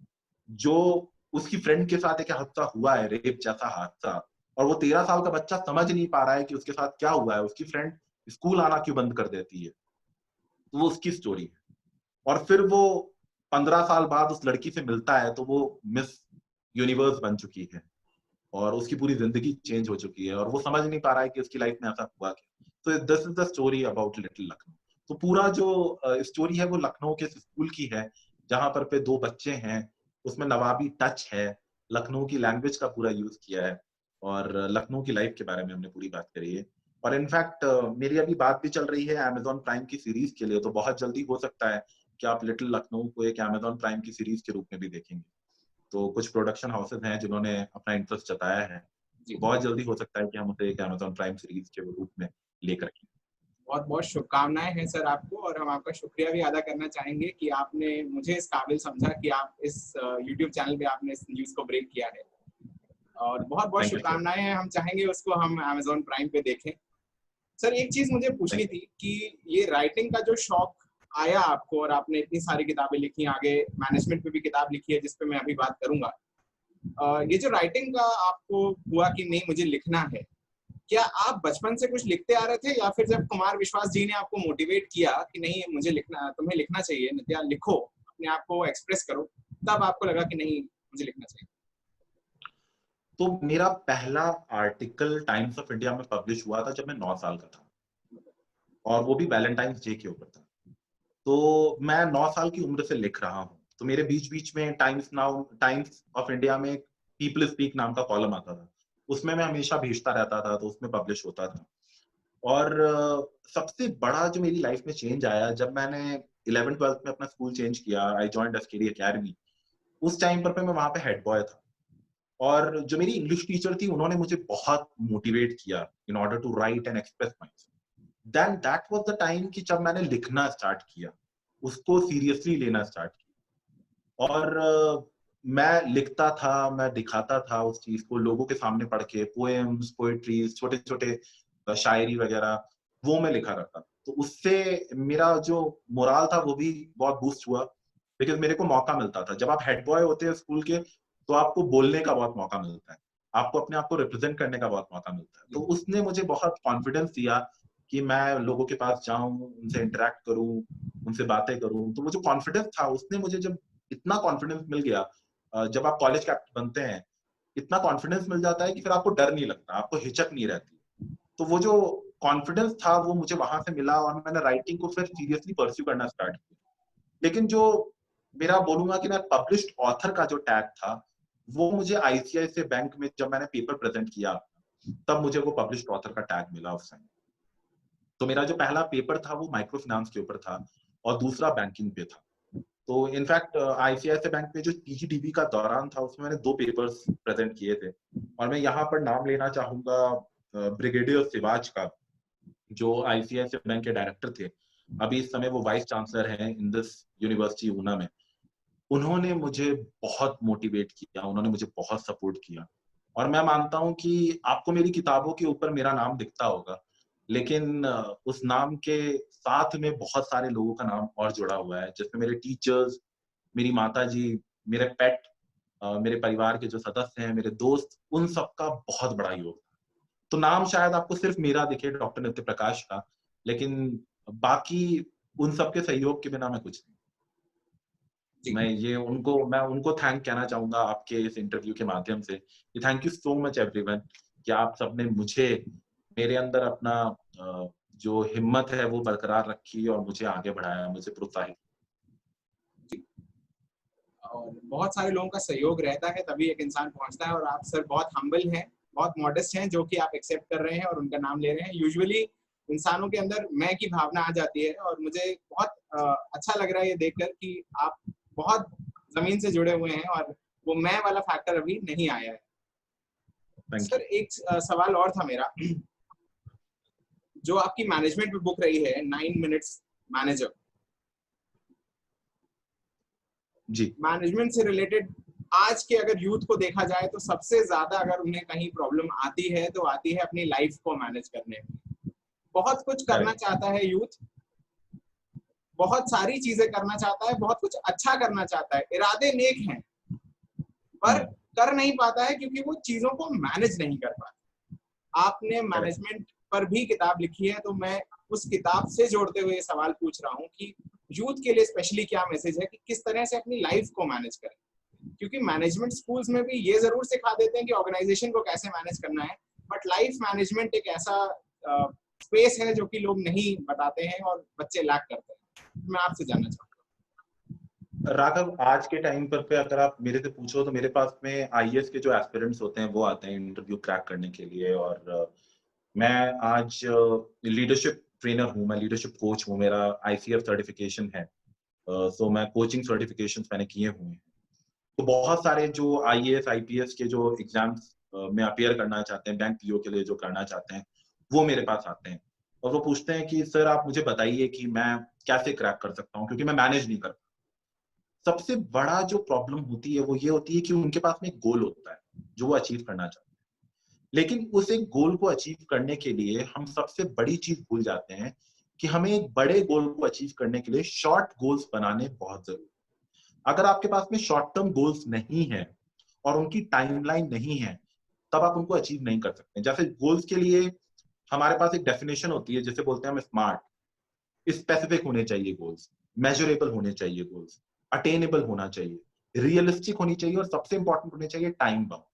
जो उसकी फ्रेंड के साथ एक हादसा हुआ है, रेप जैसा हादसा, और वो 13 साल का बच्चा समझ नहीं पा रहा है कि उसके साथ क्या हुआ है, उसकी फ्रेंड स्कूल आना क्यों बंद कर देती है। तो वो उसकी स्टोरी है। और फिर वो 15 साल बाद उस लड़की से मिलता है, तो वो मिस यूनिवर्स बन चुकी है और उसकी पूरी जिंदगी चेंज हो चुकी है, और वो समझ नहीं पा रहा है कि उसकी लाइफ में ऐसा हुआ क्या। तो this is the story about little Lucknow. तो पूरा जो स्टोरी है वो लखनऊ के स्कूल की है, जहां पर पे 2 बच्चे हैं। उसमें नवाबी टच है, लखनऊ की लैंग्वेज का पूरा यूज किया है, और लखनऊ की लाइफ के बारे में हमने पूरी बात करी है। और इनफैक्ट मेरी अभी बात भी चल रही है अमेजॉन प्राइम की सीरीज के लिए, तो बहुत जल्दी हो सकता है कि आप लिटिल लखनऊ को एक अमेजॉन प्राइम की सीरीज के रूप में भी देखेंगे। तो कुछ प्रोडक्शन हाउसेज हैं जिन्होंने अपना इंटरेस्ट जताया है, तो बहुत जल्दी हो सकता है कि हम उसे एक अमेजॉन प्राइम सीरीज के रूप में लेकर के। बहुत बहुत शुभकामनाएं हैं सर आपको, और हम आपका शुक्रिया भी अदा करना चाहेंगे कि आपने मुझे इस काबिल समझा कि आप इस YouTube चैनल पे आपने इस न्यूज़ को ब्रेक किया है, और बहुत बहुत थैंक यू सर। शुभकामनाएं हैं। हम चाहेंगे उसको हम Amazon प्राइम पे देखें। सर एक चीज मुझे पूछनी थी कि ये राइटिंग का जो शौक आया आपको, और आपने इतनी सारी किताबें लिखी, आगे मैनेजमेंट पे भी किताब लिखी है जिस पे मैं अभी बात करूंगा, ये जो राइटिंग का आपको हुआ कि नहीं मुझे लिखना है, क्या आप बचपन से कुछ लिखते आ रहे थे, या फिर जब कुमार विश्वास जी ने आपको मोटिवेट किया कि नहीं मुझे लिखना, तुम्हें लिखना चाहिए नित्या, लिखो, अपने आप को एक्सप्रेस करो, तब आपको लगा कि नहीं मुझे लिखना चाहिए? तो मेरा पहला आर्टिकल टाइम्स ऑफ इंडिया में पब्लिश हुआ था जब मैं 9 साल का था, और वो भी वैलेंटाइंस डे के ऊपर था। तो मैं 9 साल की उम्र से लिख रहा हूँ। तो मेरे बीच बीच में टाइम्स ऑफ इंडिया में पीपल स्पीक नाम का कॉलम आता था, उसमें मैं हमेशा भेजता रहता था, तो उसमें पब्लिश होता था। और सबसे बड़ा जो मेरी लाइफ में चेंज आया जब मैंने 11th-12th में अपना स्कूल चेंज किया, आई जॉइंड एसकेडी एकेडमी। उस टाइम पर मैं वहां पे हेड बॉय था, और जो मेरी इंग्लिश टीचर थी उन्होंने मुझे बहुत मोटिवेट किया in order to write and express myself. Then that was the time कि जब मैंने लिखना स्टार्ट किया, उसको सीरियसली लेना स्टार्ट किया। और मैं लिखता था, मैं दिखाता था उस चीज को लोगों के सामने पढ़ के, पोएम्स, पोएट्रीज, छोटे छोटे शायरी वगैरह, वो मैं लिखा करता था। तो उससे मेरा जो मोराल था वो भी बहुत बूस्ट हुआ, बिकॉज मेरे को मौका मिलता था। जब आप हेड बॉय होते हैं स्कूल के, तो आपको बोलने का बहुत मौका मिलता है, आपको अपने आप को रिप्रेजेंट करने का बहुत मौका मिलता है। तो उसने मुझे बहुत कॉन्फिडेंस दिया कि मैं लोगों के पास जाऊं, उनसे इंटरेक्ट करूं, उनसे बातें करूं। तो वो जो कॉन्फिडेंस था, उसने मुझे जब इतना कॉन्फिडेंस मिल गया, जब आप कॉलेज कैप्टन बनते हैं, इतना कॉन्फिडेंस मिल जाता है कि फिर आपको डर नहीं लगता, आपको हिचक नहीं रहती। तो वो जो कॉन्फिडेंस था वो मुझे वहां से मिला, और मैंने राइटिंग को फिर सीरियसली परस्यू करना स्टार्ट किया। लेकिन जो मेरा बोलूंगा कि मैं पब्लिश्ड ऑथर का जो टैग था, वो मुझे आईसीआईसीआई बैंक में जब मैंने पेपर प्रेजेंट किया, तब मुझे वो पब्लिश्ड ऑथर का टैग मिला उस टाइम। तो मेरा जो पहला पेपर था वो माइक्रो फाइनेंस के ऊपर था, और दूसरा बैंकिंग पे था। तो इनफैक्ट आईसीआईसीआई बैंक में जो पीजीडीबी का दौरान था, उसमें मैंने 2 पेपर्स प्रेजेंट किए थे। और मैं यहाँ पर नाम लेना चाहूंगा ब्रिगेडियर सिवाज का, जो आईसीआईसीआई बैंक के डायरेक्टर थे। अभी इस समय वो वाइस चांसलर हैं इन दिस यूनिवर्सिटी ऊना में। उन्होंने मुझे बहुत मोटिवेट किया, उन्होंने मुझे बहुत सपोर्ट किया। और मैं मानता हूँ कि आपको मेरी किताबों के ऊपर मेरा नाम दिखता होगा, लेकिन उस नाम के साथ में बहुत सारे लोगों का नाम और जुड़ा हुआ है, जिसमें मेरे टीचर्स, मेरी माताजी, मेरे पेट, मेरे परिवार के जो सदस्य हैं, मेरे दोस्त, उन सबका बहुत बड़ा योगदान। तो नाम शायद आपको सिर्फ मेरा दिखे, डॉक्टर नित्य प्रकाश का, लेकिन बाकी उन सबके सहयोग के बिना मैं कुछ नहीं। मैं उनको थैंक कहना चाहूंगा आपके इस इंटरव्यू के माध्यम से, कि thank you so much everyone, कि आप सबने मुझे, मेरे अंदर अपना जो हिम्मत है वो बरकरार रखी और मुझे आगे बढ़ाया, मुझे प्रोत्साहित। और बहुत सारे लोगों का सहयोग रहता है तभी एक इंसान पहुंचता है, और आप सर बहुत हम्बल हैं, बहुत मॉडेस्ट हैं, जो कि आप एक्सेप्ट कर रहे हैं और उनका नाम ले रहे हैं। यूजुअली इंसानों के अंदर मैं की भावना आ जाती है, और मुझे बहुत अच्छा लग रहा है ये देखकर कि आप बहुत जमीन से जुड़े हुए हैं, और वो मैं वाला फैक्टर अभी नहीं आया है। सर एक सवाल और था मेरा, जो आपकी मैनेजमेंट में बुक रही है 9 मिनट्स मैनेजर, जी मैनेजमेंट से रिलेटेड आज के अगर यूथ को देखा जाए तो सबसे ज्यादा अगर उन्हें कहीं प्रॉब्लम आती है तो आती है अपनी लाइफ को मैनेज करने में। बहुत कुछ करना करेक्ट चाहता है यूथ, बहुत सारी चीजें करना चाहता है, बहुत कुछ अच्छा करना चाहता है, इरादे नेक हैं, पर कर नहीं पाता है क्योंकि वो चीजों को मैनेज नहीं कर पाता। आपने करेक्ट। मैनेजमेंट पर भी किताब लिखी है, तो मैं उस किताब से जोड़ते हुए सवाल पूछ रहा हूँ कि यूथ के लिए स्पेशली क्या मैसेज है कि किस तरह से अपनी लाइफ को मैनेज करें। क्योंकि मैनेजमेंट स्कूल्स में भी ये जरूर सिखा देते हैं कि ऑर्गेनाइजेशन को कैसे मैनेज करना है, बट लाइफ मैनेजमेंट एक ऐसा स्पेस है जो कि लोग नहीं बताते हैं और बच्चे लैक करते हैं। मैं आपसे जानना चाहूँगा। राघव, आज के टाइम पर पे अगर आप मेरे से पूछो तो मेरे पास में आईएएस के जो एस्पिरेंट्स होते हैं वो आते हैं इंटरव्यू क्रैक करने के लिए। और मैं आज लीडरशिप ट्रेनर हूँ, मैं लीडरशिप कोच हूँ, मेरा आईसीएफ सर्टिफिकेशन है। सो मैं कोचिंग सर्टिफिकेशंस मैंने किए हुए हैं। तो बहुत सारे जो आईएएस आईपीएस के जो एग्जाम्स में अपियर करना चाहते हैं, बैंक पीओ के लिए जो करना चाहते हैं, वो मेरे पास आते हैं और वो पूछते हैं कि सर आप मुझे बताइए कि मैं कैसे क्रैक कर सकता हूँ, क्योंकि मैं मैनेज नहीं कर। सबसे बड़ा जो प्रॉब्लम होती है वो ये होती है कि उनके पास में एक गोल होता है जो वो अचीव करना चाहते हैं, लेकिन उस एक गोल को अचीव करने के लिए हम सबसे बड़ी चीज भूल जाते हैं कि हमें एक बड़े गोल को अचीव करने के लिए शॉर्ट गोल्स बनाने बहुत जरूरी है। अगर आपके पास में शॉर्ट टर्म गोल्स नहीं है और उनकी टाइमलाइन नहीं है, तब आप उनको अचीव नहीं कर सकते। जैसे गोल्स के लिए हमारे पास एक डेफिनेशन होती है जिसे बोलते हैं हम स्मार्ट। स्पेसिफिक होने चाहिए गोल्स, मेजरेबल होने चाहिए गोल्स, अटेनेबल होना चाहिए, रियलिस्टिक होनी चाहिए और सबसे इंपॉर्टेंट होने चाहिए टाइम बाउंड।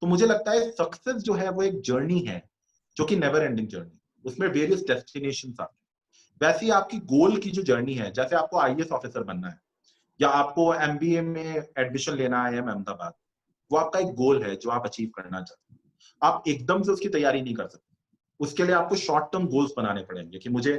तो मुझे लगता है सक्सेस जो है वो एक जर्नी है जो कि नेवर एंडिंग जर्नी, उसमें वेरियस डेस्टिनेशंस आते हैं। वैसे ही आपकी गोल की जो जर्नी है, जैसे आपको आईएएस ऑफिसर बनना है या आपको एमबीए में एडमिशन लेना है अहमदाबाद, वो आपका एक गोल है जो आप अचीव करना चाहते हैं। आप एकदम से उसकी तैयारी नहीं कर सकते। उसके लिए आपको शॉर्ट टर्म गोल्स बनाने पड़ेंगे कि मुझे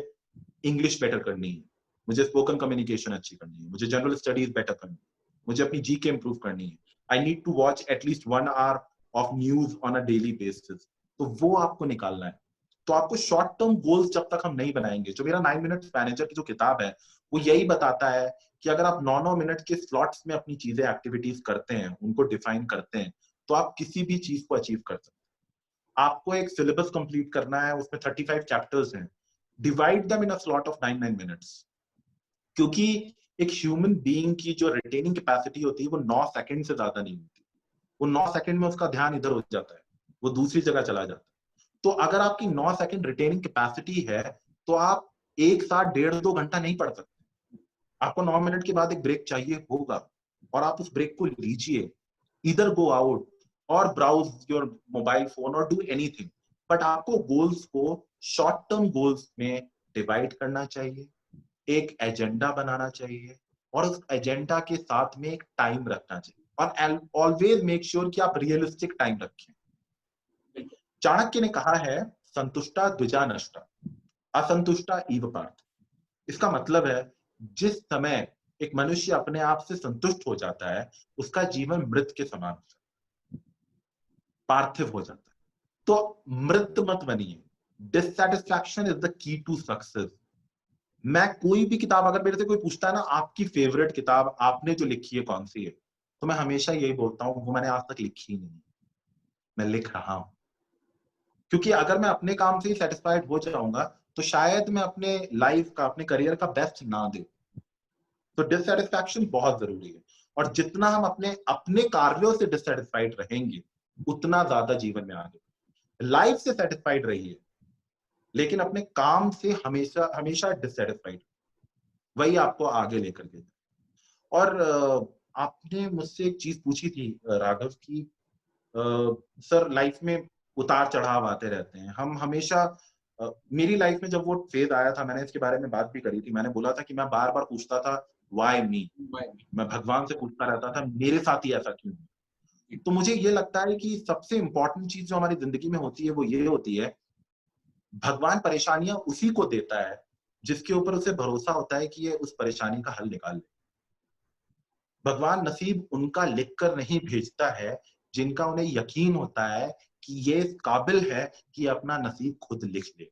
इंग्लिश बेटर करनी है, मुझे स्पोकन कम्युनिकेशन अच्छी करनी है, मुझे जनरल स्टडीज बेटर करनी है, मुझे अपनी जीके इंप्रूव करनी है, I need to watch at least 1 hour of news on a daily basis. तो वो आपको निकालना है। तो आपको शॉर्ट टर्म गोल्स जब तक हम नहीं बनाएंगे, जो मेरा 9 मिनट्स मैनेजर की जो किताब है वो यही बताता है कि अगर आप 9-9 मिनट के स्लॉट्स में अपनी चीजें एक्टिविटीज करते हैं, उनको डिफाइन करते हैं, तो आप किसी भी चीज को अचीव कर सकते हैं। आपको एक सिलेबस कंप्लीट करना है, उसमें 35 चैप्टर्स हैं, divide them in a slot of 9-9 minutes. क्योंकि एक ह्यूमन बीइंग की जो रिटेनिंग कैपेसिटी होती है वो 9 सेकंड से ज्यादा नहीं होती। वो 9 सेकंड में उसका ध्यान इधर हो जाता है, वो दूसरी जगह चला जाता है। तो अगर आपकी 9 सेकंड रिटेनिंग कैपेसिटी है तो आप एक साथ 1.5-2 घंटा नहीं पढ़ सकते। आपको 9 मिनट के बाद एक ब्रेक चाहिए होगा और आप उस ब्रेक को लीजिए। इधर गो आउट और ब्राउज योर मोबाइल फोन और डू एनीथिंग, बट आपको गोल्स को शॉर्ट टर्म गोल्स में डिवाइड करना चाहिए, एक एजेंडा बनाना चाहिए और उस एजेंडा के साथ में एक टाइम रखना चाहिए और ऑलवेज मेक श्योर कि आप रियलिस्टिक टाइम रखें। चाणक्य ने कहा है, संतुष्टा द्विजा नष्टा, असंतुष्टा ईव पार्थ। इसका मतलब है जिस समय एक मनुष्य अपने आप से संतुष्ट हो जाता है, उसका जीवन मृत के समान हो जाता है, पार्थिव हो जाता है। तो मृत मत बनिए। Dissatisfaction is the key to success. मैं कोई भी किताब, अगर मेरे से कोई पूछता है ना आपकी फेवरेट किताब आपने जो लिखी है कौन सी है, तो मैं हमेशा यही बोलता हूँ वो मैंने आज तक लिखी ही नहीं, मैं लिख रहा हूं। क्योंकि अगर मैं अपने काम से ही सेटिस्फाइड हो जाऊंगा तो शायद मैं अपने लाइफ का, अपने करियर का बेस्ट ना दे। तो डिससेटिस्फैक्शन बहुत जरूरी है और जितना हम अपने अपने कार्यों से डिससेटिस्फाइड रहेंगे उतना ज्यादा जीवन में आगे। लाइफ से सेटिस्फाइड रहिए लेकिन अपने काम से हमेशा हमेशा डिससेटिस्फाइड, वही आपको आगे लेकर के। और आपने मुझसे एक चीज पूछी थी राघव की, सर लाइफ में उतार चढ़ाव आते रहते हैं, हम हमेशा मेरी लाइफ में जब वो फेज आया था मैंने इसके बारे में बात भी करी थी। मैंने बोला था कि मैं बार बार पूछता था व्हाई मी, मैं भगवान से पूछता रहता था मेरे साथ ही ऐसा क्यों। तो मुझे ये लगता है कि सबसे इंपॉर्टेंट चीज जो हमारी जिंदगी में होती है वो ये होती है, भगवान परेशानियां उसी को देता है जिसके ऊपर उसे भरोसा होता है कि ये उस परेशानी का हल निकाल ले। भगवान नसीब उनका लिखकर नहीं भेजता है जिनका उन्हें यकीन होता है कि ये इस काबिल है कि अपना नसीब खुद लिख ले।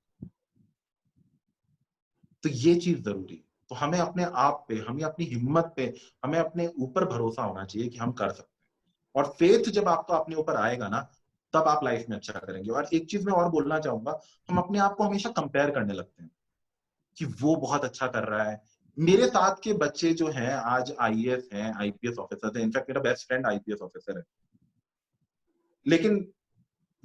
तो ये चीज जरूरी है। तो हमें अपने आप पे, हमें अपनी हिम्मत पे, हमें अपने ऊपर भरोसा होना चाहिए कि हम कर सकते हैं। और फेथ जब आपको अपने ऊपर आएगा ना, तब आप लाइफ में अच्छा करेंगे। और एक चीज मैं और बोलना चाहूंगा, हम अपने आप को हमेशा कंपेयर करने लगते हैं कि वो बहुत अच्छा कर रहा है। मेरे साथ के बच्चे जो हैं आज आईएएस हैं, आईपीएस ऑफिसर हैं, इनफैक्ट मेरा बेस्ट फ्रेंड आईपीएस ऑफिसर है। लेकिन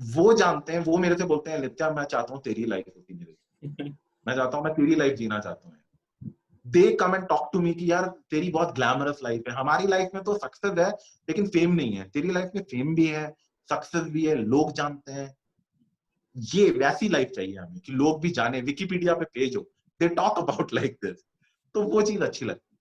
वो जानते हैं, वो मेरे से बोलते हैं, नित्या मैं चाहता हूँ तेरी लाइफ होती मेरी, मैं चाहता हूँ, मैं तेरी लाइफ जीना चाहता हूँ। They come and talk to me कि यार तेरी बहुत ग्लैमरस लाइफ है, हमारी लाइफ में तो सक्सेस है लेकिन फेम नहीं है, तेरी लाइफ में फेम भी है, सक्सेस भी है, लोग जानते हैं। ये वैसी लाइफ चाहिए हमें कि लोग भी जाने, विकिपीडिया पे पेज हो, they talk about like this. तो वो चीज अच्छी लगती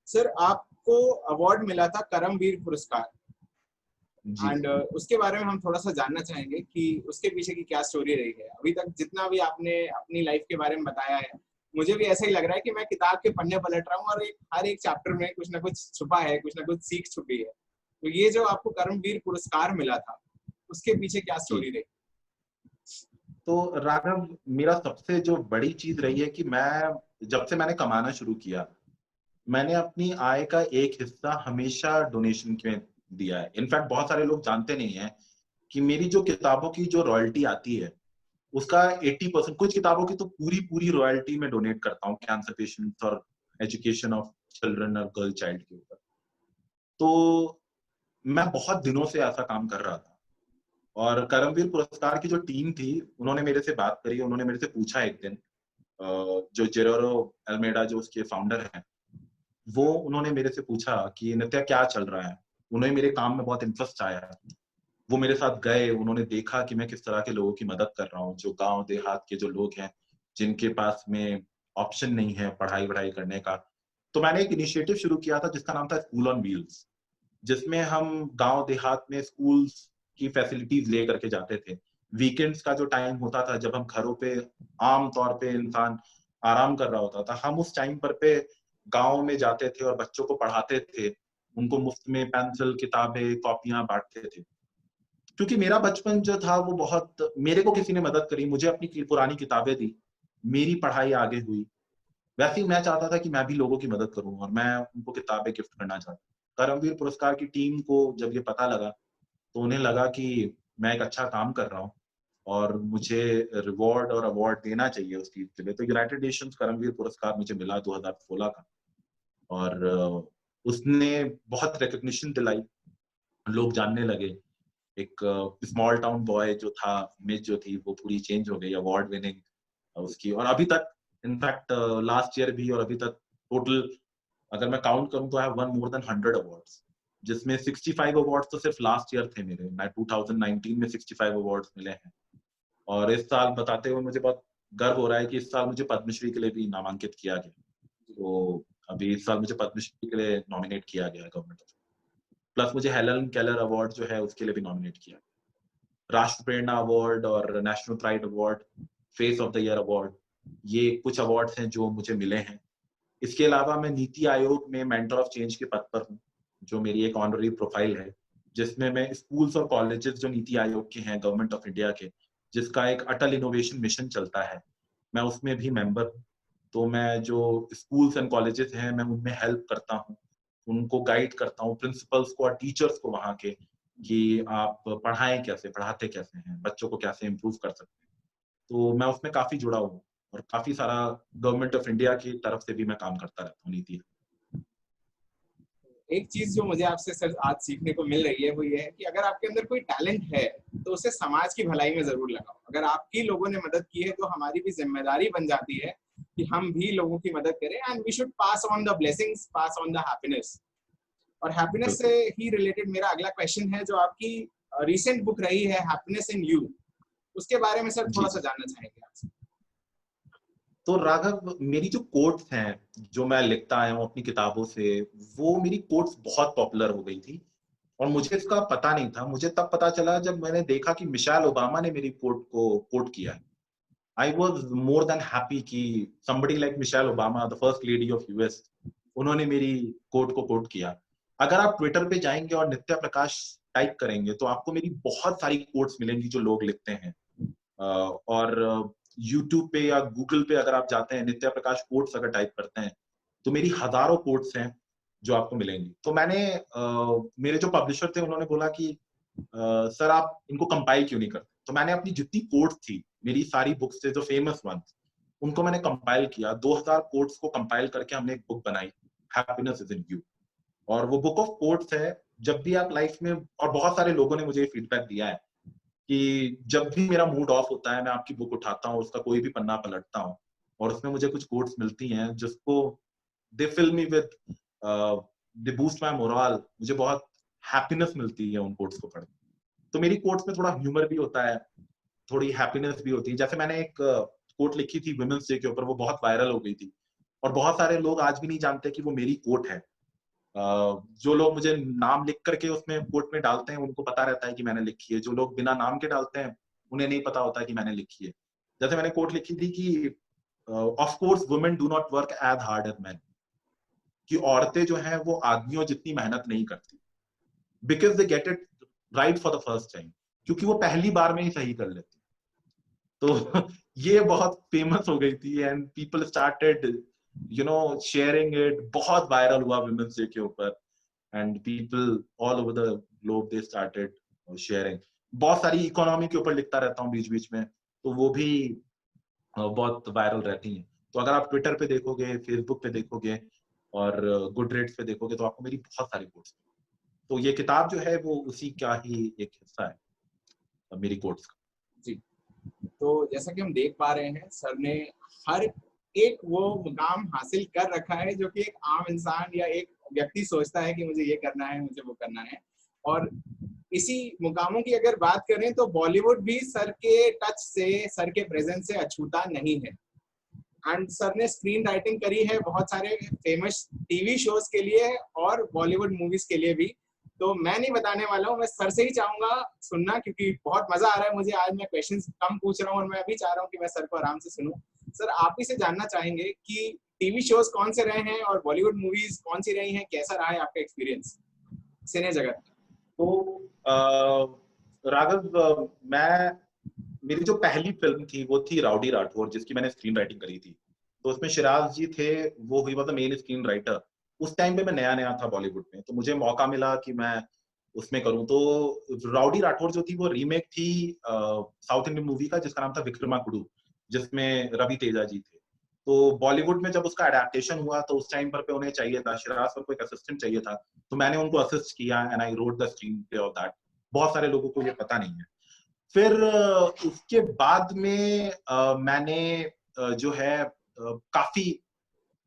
सर आपको अवार्ड मिला था करमवीर पुरस्कार, है। जी एंड उसके बारे में हम थोड़ा सा जानना चाहेंगे कि उसके पीछे की क्या स्टोरी रही है। अभी तक जितना भी आपने अपनी लाइफ के बारे में बताया है, मुझे भी ऐसा ही लग रहा है कि मैं किताब के पन्ने पलट रहा हूँ और हर एक चैप्टर में कुछ ना कुछ छुपा है, कुछ ना कुछ सीख छुपी है। तो ये जो आपको करमवीर पुरस्कार मिला था, उसके पीछे क्या जी। स्टोरी रही? तो राघव, मेरा सबसे जो बड़ी चीज रही है कि मैं जब से मैंने कमाना शुरू किया, मैंने अपनी आय का एक हिस्सा हमेशा डोनेशन में दिया है। इनफैक्ट बहुत सारे लोग जानते नहीं है कि मेरी जो किताबों की जो रॉयल्टी आती है उसका 80%, कुछ किताबों की तो पूरी पूरी रॉयल्टी में डोनेट करता हूँ कैंसर पेशेंट्स और एजुकेशन ऑफ चिल्ड्रन और गर्ल चाइल्ड के ऊपर। तो मैं बहुत दिनों से ऐसा काम कर रहा था। और करमवीर पुरस्कार की जो टीम थी, उन्होंने मेरे से बात करी, उन्होंने मेरे से पूछा एक दिन, जो जेरोरो अल्मेडा जो उसके फाउंडर हैं, वो उन्होंने मेरे से पूछा कि नित्या क्या चल रहा है। उन्हें मेरे काम में बहुत इंटरेस्ट आया है। वो मेरे साथ गए, उन्होंने देखा कि मैं किस तरह के लोगों की मदद कर रहा हूँ, जो गांव देहात के जो लोग हैं, जिनके पास में ऑप्शन नहीं है पढ़ाई वढ़ाई करने का। तो मैंने एक इनिशिएटिव शुरू किया था जिसका नाम था स्कूल ऑन व्हील्स, जिसमें हम गांव देहात में स्कूल्स की फैसिलिटीज ले करके जाते थे। वीकेंड्स का जो टाइम होता था, जब हम घरों पे आम तौर पे इंसान आराम कर रहा होता था, हम उस टाइम पर पे गांव में जाते थे और बच्चों को पढ़ाते थे, उनको मुफ्त में पेंसिल, किताबें, कॉपियां बांटते थे। क्योंकि मेरा बचपन जो था वो बहुत, मेरे को किसी ने मदद करी, मुझे अपनी पुरानी किताबें दी, मेरी पढ़ाई आगे हुई। वैसे ही मैं चाहता था कि मैं भी लोगों की मदद करूं और मैं उनको किताबें गिफ्ट करना चाहता। करमवीर पुरस्कार की टीम को जब ये पता लगा, तो उन्हें लगा कि मैं एक अच्छा काम कर रहा हूँ और मुझे रिवॉर्ड और अवार्ड देना चाहिए उस चीज के लिए। तो यूनाइटेड नेशंस करमवीर पुरस्कार मुझे मिला 2016 का। और उसने बहुत रिकग्निशन दिलाई, लोग जानने लगे। एक स्मॉल टाउन बॉय जो था, इमेज जो थी वो पूरी चेंज हो गई, अवार्ड विनिंग उसकी। और अभी तक, इनफैक्ट लास्ट ईयर भी और अभी तक टोटल अगर मैं काउंट करूं तो I have one more than 100 awards, जिसमें 65 अवार्ड्स तो सिर्फ लास्ट ईयर थे मेरे। मैं 2019 में 65 अवार्ड्स मिले हैं। और इस साल बताते हुए मुझे बहुत गर्व हो रहा है कि इस साल मुझे पद्मश्री के लिए भी नामांकित किया गया। तो अभी इस साल मुझे पद्मश्री के लिए नॉमिनेट किया गया है गवर्नमेंट ऑफ। प्लस मुझे हेलन केलर अवार्ड जो है उसके लिए भी नॉमिनेट किया, राष्ट्र प्रेरणा अवार्ड और national pride award, face of the year award, ये कुछ अवार्ड्स हैं जो मुझे मिले हैं। इसके अलावा मैं नीति आयोग में मेंटर ऑफ चेंज के पद पर हूँ, जो मेरी एक ऑनररी प्रोफाइल है, जिसमें मैं स्कूल्स और कॉलेजेस जो नीति आयोग के हैं गवर्नमेंट ऑफ इंडिया के, जिसका एक अटल इनोवेशन मिशन चलता है, मैं उसमें भी मेंबर हूँ। तो मैं जो स्कूल्स एंड कॉलेजेस हैं मैं उनमें हेल्प करता हूँ, उनको गाइड करता हूँ, प्रिंसिपल्स को और टीचर्स को वहाँ के, कि आप पढ़ाएं कैसे, पढ़ाते कैसे हैं, बच्चों को कैसे इम्प्रूव कर सकते हैं। तो मैं उसमें काफी जुड़ा हूँ और काफी सारा गवर्नमेंट ऑफ इंडिया की तरफ से भी मैं काम करता रहता हूँ नीति। एक चीज जो मुझे आपसे सर आज सीखने को मिल रही है वो ये है कि अगर आपके अंदर कोई टैलेंट है तो उसे समाज की भलाई में जरूर लगाओ। अगर आपकी लोगों ने मदद की है तो हमारी भी जिम्मेदारी बन जाती है कि हम भी लोगों की मदद करें, and we should pass on the blessings, pass on the happiness. और हैप्पीनेस से ही रिलेटेड मेरा अगला क्वेश्चन है, जो आपकी रिसेंट बुक रही है हैप्पीनेस इन यू, उसके बारे में सर थोड़ा जी। सा जानना चाहेंगे आपसे। तो राघव, मेरी जो कोट्स हैं जो मैं लिखता आया हूँ अपनी किताबों से, वो मेरी कोट्स बहुत पॉपुलर हो गई थी और मुझे इसका पता नहीं था। मुझे तब पता चला जब मैंने देखा कि मिशेल ओबामा ने मेरी कोट को कोट किया है। I was more than happy कि somebody like Michelle Obama, the first lady of US, उन्होंने मेरी कोट को कोट किया। अगर आप ट्विटर पे जाएंगे और नित्या प्रकाश टाइप करेंगे तो आपको मेरी बहुत सारी कोट्स मिलेंगी जो लोग लिखते हैं। और यूट्यूब पे या गूगल पे अगर आप जाते हैं, नित्या प्रकाश कोट्स अगर टाइप करते हैं, तो मेरी हजारों कोट्स हैं जो आपको मिलेंगी। तो मैंने मेरे जो पब्लिशर थे उन्होंने बोला कि सर आप इनको कंपाइल क्यों नहीं करते? तो मैंने अपनी जितनी कोट्स थी, मेरी सारी बुक्स थे जो फेमस वंस, उनको मैंने कंपाइल किया। 2000 कोट्स को कंपाइल करके हमने एक बुक बनाई, हैप्पीनेस इज इन यू। और वो बुक ऑफ कोट्स है। जब भी आप लाइफ में, और बहुत सारे लोगों ने मुझे फीडबैक दिया है कि जब भी मेरा मूड ऑफ होता है, मैं आपकी बुक उठाता हूँ, उसका कोई भी पन्ना पलटता हूँ और उसमें मुझे कुछ कोट्स मिलती हैं जिसको they fill me with, they boost my morale. मुझे बहुत हैप्पीनेस मिलती है उन कोट्स को पढ़ के। तो मेरी कोट्स में थोड़ा ह्यूमर भी होता है, थोड़ी हैप्पीनेस भी होती है। जैसे मैंने एक कोट लिखी थी वुमेन्स डे के ऊपर, वो बहुत वायरल हो गई थी और बहुत सारे लोग आज भी नहीं जानते कि वो मेरी कोट है। जो लोग मुझे नाम लिख करके उसमें कोट में डालते हैं उनको पता रहता है कि मैंने लिखी है, जो लोग बिना नाम के डालते हैं उन्हें नहीं पता होता कि मैंने लिखी है। जैसे मैंने कोट लिखी थी कि of course women do not work as hard as man, कि औरतें जो हैं वो आदमियों जितनी मेहनत नहीं करती, because they get it right for the first time, क्योंकि वो पहली बार में ही सही कर लेती। तो ये बहुत फेमस हो गई थी and people started sharing it. बहुत वायरल हुआ वुमेन्स डे के ऊपर and people all over the globe they started sharing. बहुत सारी इकोनॉमी के ऊपर लिखता रहता हूँ बीच बीच में, तो वो भी बहुत वायरल रहती हैं। तो अगर आप ट्विटर पे देखोगे, फेसबुक पे देखोगे और गुड रेट्स पे देखोगे तो आपको मेरी बहुत सारी कोट्स। तो ये किताब जो है वो उसी का ही एक हिस्सा है, मेरी कोट्स का। जी, तो जैसा कि हम देख पा रहे हैं, सर ने हर एक वो मुकाम हासिल कर रखा है जो कि एक आम इंसान या एक व्यक्ति सोचता है कि मुझे ये करना है, मुझे वो करना है। और इसी मुकामों की अगर बात करें तो बॉलीवुड भी सर के टच से, सर के प्रेजेंस से अछूता नहीं है। एंड सर ने स्क्रीन राइटिंग करी है बहुत सारे फेमस टीवी शोज के लिए और बॉलीवुड मूवीज के लिए भी। तो मैं नहीं बताने वाला हूँ, मैं सर से ही चाहूंगा सुनना, क्योंकि बहुत मजा आ रहा है मुझे। आज मैं क्वेश्चंस कम पूछ रहा हूँ और मैं अभी चाह रहा हूँ कि मैं सर को आराम से सुनूं। सर, आप ही से जानना चाहेंगे कि टीवी शोज कौन से रहे हैं और बॉलीवुड मूवीज कौन सी रही हैं, कैसा रहा है आपका एक्सपीरियंस सिने जगत? तो राघव, मेरी जो पहली फिल्म थी वो थी राउडी राठौर, जिसकी मैंने स्क्रीन राइटिंग करी थी। तो उसमें शिराज जी थे, वो he was the main screen writer. उस टाइम पे मैं नया नया था बॉलीवुड में, तो मुझे मौका मिला कि मैं उसमें करूं। तो राउडी राठौर जो थी वो रीमेक थी साउथ इंडियन मूवी का जिसका नाम था विक्रमाकुडु, जिसमें रवि तेजा जी थे। तो बॉलीवुड में जब उसका अडेप्टेशन हुआ तो उस टाइम पर पे उन्हें चाहिए था, शिराज सर को एक असिस्टेंट चाहिए था, तो मैंने उनको असिस्ट किया and I wrote the screen play of that. बहुत सारे लोगों को ये पता नहीं है। फिर उसके बाद में मैंने जो है काफी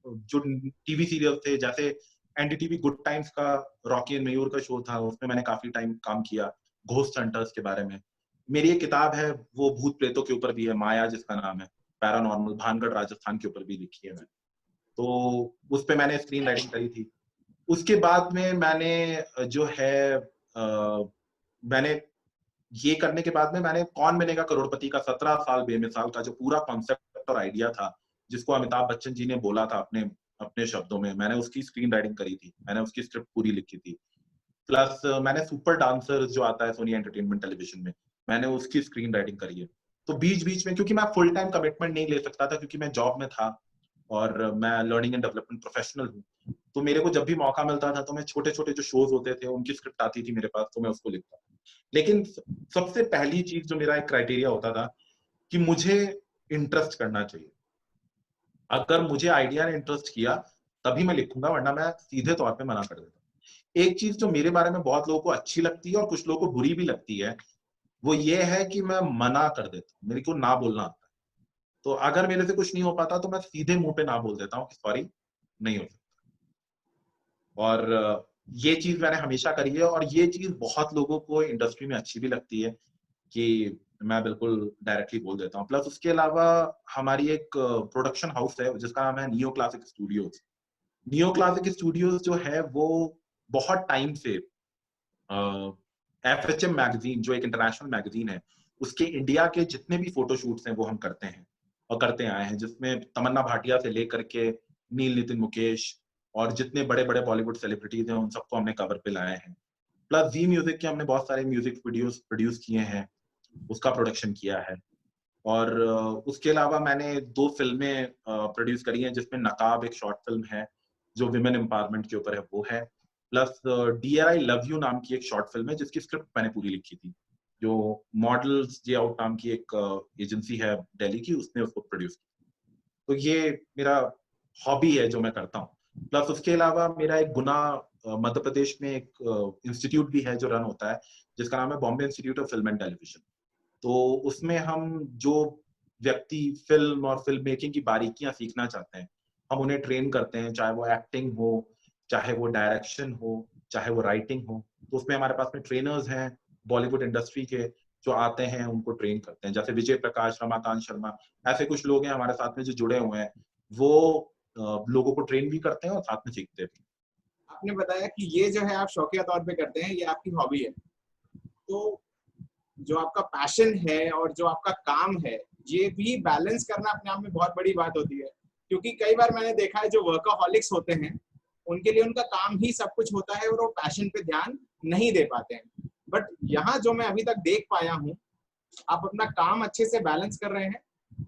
जो टीवी सीरियल थे, जैसे एनडीटीवी गुड टाइम्स का रॉकी एंड मयूर का शो था, उसमें मैंने काफी टाइम काम किया घोस्ट हंटर्स के बारे में। मेरी एक किताब है वो भूत प्रेतों के ऊपर भी है, माया जिसका नाम है, पैरानॉर्मल, भानगढ़ राजस्थान के ऊपर भी लिखी है मैंने। तो उस पे मैंने स्क्रीन राइटिंग करी थी। उसके बाद में मैंने जो है मैंने ये करने के बाद में मैंने कौन बनेगा करोड़पति का 17 साल बेमिसाल का जो पूरा कॉन्सेप्ट और आइडिया था, जिसको अमिताभ बच्चन जी ने बोला था अपने अपने शब्दों में, मैंने उसकी स्क्रीन राइटिंग करी थी, मैंने उसकी स्क्रिप्ट पूरी लिखी थी। प्लस मैंने सुपर डांसर जो आता है सोनी एंटरटेनमेंट टेलीविजन में, मैंने उसकी स्क्रीन राइटिंग करी है। तो बीच बीच में, क्योंकि मैं फुल टाइम कमिटमेंट नहीं ले सकता था क्योंकि मैं जॉब में था और मैं लर्निंग एंड डेवलपमेंट प्रोफेशनल हूँ, तो मेरे को जब भी मौका मिलता था तो मैं छोटे छोटे जो शोज होते थे उनकी स्क्रिप्ट आती थी मेरे पास, तो मैं उसको लिखता। लेकिन सबसे पहली चीज जो मेरा एक क्राइटेरिया होता था कि मुझे इंटरेस्ट करना चाहिए। अगर मुझे आइडिया ने इंटरेस्ट किया तभी मैं लिखूंगा, वरना मैं सीधे तौर पे मना कर देता। एक चीज जो मेरे बारे में बहुत लोगों को अच्छी लगती है और कुछ लोगों को बुरी भी लगती है, वो ये है कि मैं मना कर देता हूँ, मेरे को ना बोलना आता है। तो अगर मेरे से कुछ नहीं हो पाता तो मैं सीधे मुंह पे ना बोल देता हूँ कि सॉरी, नहीं हो सकता। और ये चीज मैंने हमेशा करी है और ये चीज बहुत लोगों को इंडस्ट्री में अच्छी भी लगती है कि मैं बिल्कुल डायरेक्टली बोल देता हूँ। प्लस उसके अलावा हमारी एक प्रोडक्शन हाउस है जिसका नाम है neo classic studios. Neo classic studios जो है वो बहुत टाइम से एफएचएम मैगजीन, जो एक इंटरनेशनल मैगजीन है, उसके इंडिया के जितने भी फोटोशूट्स हैं वो हम करते हैं और करते आए हैं, जिसमें तमन्ना भाटिया से लेकर के नील नितिन मुकेश और जितने बड़े बड़े बॉलीवुड सेलिब्रिटीज हैं उन सबको हमने कवर पे लाए हैं। प्लस जी म्यूजिक के हमने बहुत सारे म्यूजिक वीडियोस प्रोड्यूस किए हैं, उसका प्रोडक्शन किया है। और उसके अलावा मैंने 2 फिल्में प्रोड्यूस करी हैं, जिसमें नकाब एक शॉर्ट फिल्म है जो विमेन एम्पावरमेंट के ऊपर है, वो है। Plus dear I love you नाम की एक शॉर्ट फिल्म है जिसकी स्क्रिप्ट मैंने पूरी लिखी थी, जो मॉडल्स जे आउट नाम की एक एजेंसी है दिल्ली की, उसने उसको प्रोड्यूस किया। तो ये मेरा हॉबी है जो मैं करता हूँ। प्लस उसके अलावा मेरा एक गुना मध्य प्रदेश में एक इंस्टीट्यूट भी है जो रन होता है, जिसका नाम है Bombay institute of film and television. तो उसमें हम जो व्यक्ति फिल्म और फिल्म मेकिंग की बारीकियां सीखना चाहते हैं, हम उन्हें ट्रेन करते हैं, चाहे वो एक्टिंग हो, चाहे वो डायरेक्शन हो, चाहे वो राइटिंग हो। तो उसमें हमारे पास में ट्रेनर्स हैं बॉलीवुड इंडस्ट्री के, जो आते हैं उनको ट्रेन करते हैं, जैसे विजय प्रकाश, रमाकांत शर्मा, ऐसे कुछ लोग हैं हमारे साथ में जो जुड़े हुए हैं। वो लोगों को ट्रेन भी करते हैं और साथ में सीखते भी। आपने बताया कि ये जो है आप शौकिया तौर पे करते हैं, ये आपकी हॉबी है। तो जो आपका पैशन है और जो आपका काम है, ये भी बैलेंस करना अपने आप में बहुत बड़ी बात होती है। क्योंकि कई बार मैंने देखा है जो वर्कaholics होते हैं, उनके लिए उनका काम ही सब कुछ होता है और वो पैशन पे ध्यान नहीं दे पाते हैं। बट यहाँ जो मैं अभी तक देख पाया हूँ, आप अपना काम अच्छे से बैलेंस कर रहे हैं।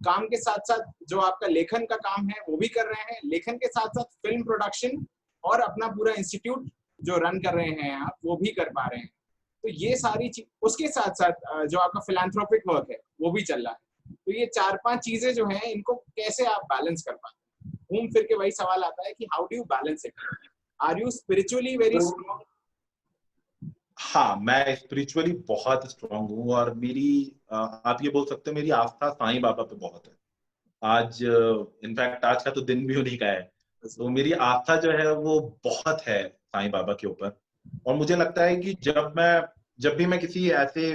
काम के साथ साथ जो आपका लेखन का काम है वो भी कर रहे हैं, लेखन के साथ साथ फिल्म प्रोडक्शन और अपना पूरा इंस्टीट्यूट जो रन कर रहे हैं आप, वो भी कर पा रहे हैं। तो ये सारी चीज, उसके साथ साथ जो आपका फिलैंथ्रोपिक वर्क है वो भी चल रहा है। तो ये 4-5 चीजें जो हैं, इनको कैसे आप बैलेंस कर पाते हैं? घूम फिर के वही सवाल आता है कि how do you balance it? Are you spiritually very strong? हाँ, मैं स्पिरिचुअली बहुत स्ट्रांग हूँ और मेरी आप ये बोल सकते हो मेरी आस्था साईं बाबा पे बहुत है। आज इनफैक्ट आज का तो दिन भी उन्हीं का है। तो मेरी आस्था जो है वो बहुत है साईं बाबा के ऊपर। और मुझे लगता है कि जब भी मैं किसी ऐसे